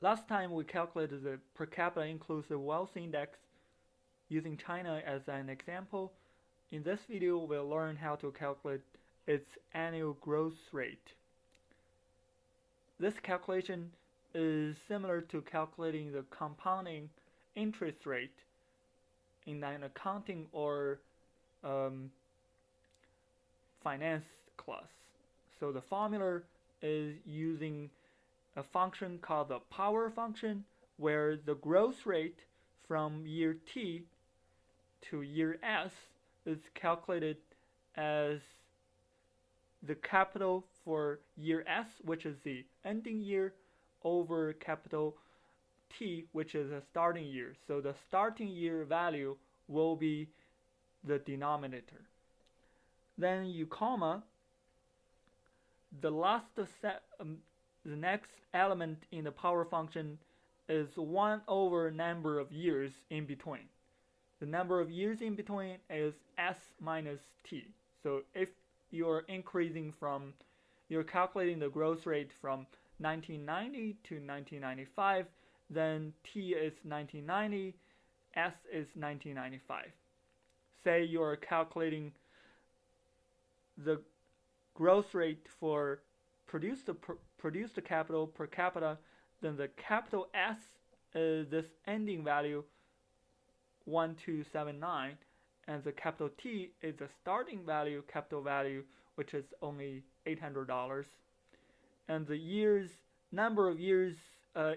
Last time we calculated the per capita inclusive wealth index using China as an example. In this video, we'll learn how to calculate its annual growth rate. This calculation is similar to calculating the compounding interest rate in an accounting or finance class. So the formula is using a function called the power function, where the growth rate from year t to year s is calculated as the capital for year s, which is the ending year, over capital T, which is the starting year. So the starting year value will be the denominator. Then you comma the next element in the power function is 1 over number of years in between. The number of years in between is s minus t. So if you're calculating the growth rate from 1990 to 1995, then t is 1990, s is 1995. Say you're calculating the growth rate for produced capital per capita, then the capital S is this ending value 1279, and the capital T is the starting value, capital value, which is only $800, and the number of years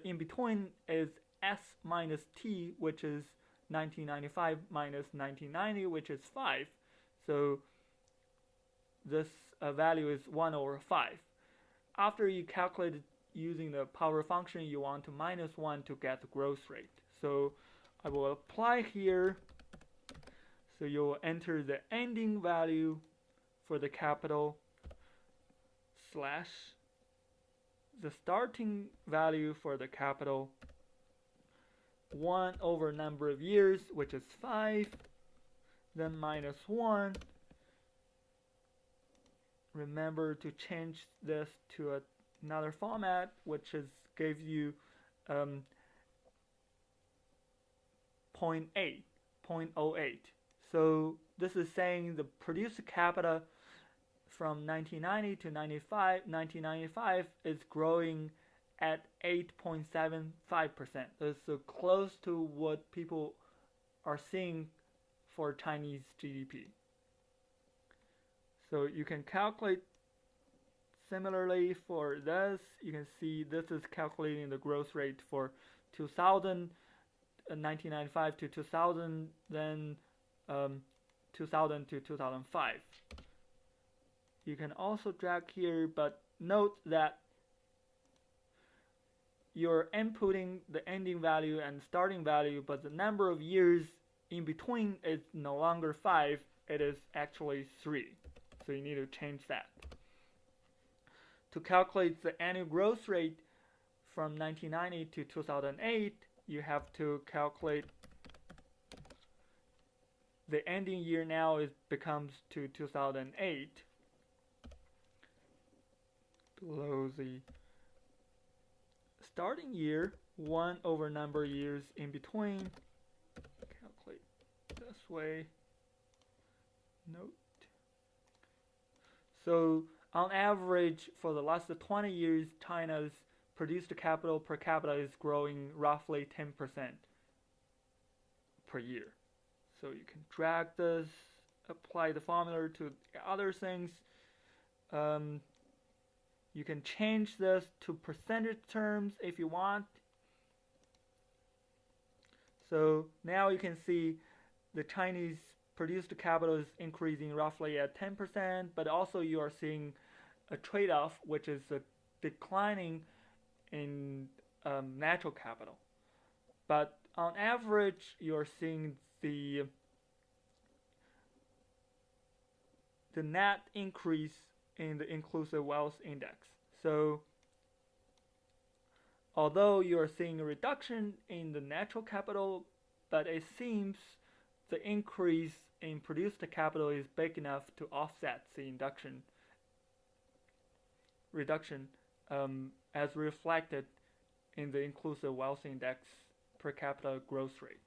in between is S minus T, which is 1995 minus 1990, which is 5. So this value is 1 over 5. After you calculate it using the power function, you want to minus 1 to get the growth rate. So I will apply here. So you'll enter the ending value for the capital slash the starting value for the capital, 1 over number of years, which is 5, then minus 1. Remember to change this to another format, which gives you 0.08. So this is saying the produced capita from 1990 to 1995 is growing at 8.75%. That's so close to what people are seeing for Chinese GDP. So you can calculate similarly for this. You can see this is calculating the growth rate for 2000, 1995 to 2000, then 2000 to 2005. You can also drag here, but note that you're inputting the ending value and starting value, but the number of years in between is no longer 5, it is actually 3. So you need to change that. To calculate the annual growth rate from 1990 to 2008, you have to calculate the ending year now becomes to 2008. Below the starting year, 1 over number of years in between. Calculate this way. Note. So on average, for the last 20 years, China's produced capital per capita is growing roughly 10% per year. So you can drag this, apply the formula to other things. You can change this to percentage terms if you want. So now you can see the Chinese produced capital is increasing roughly at 10%, but also you are seeing a trade-off, which is a declining in natural capital. But on average, you are seeing the net increase in the inclusive wealth index. So although you are seeing a reduction in the natural capital, but it seems the increase in produced capital is big enough to offset the reduction as reflected in the inclusive wealth index per capita growth rate.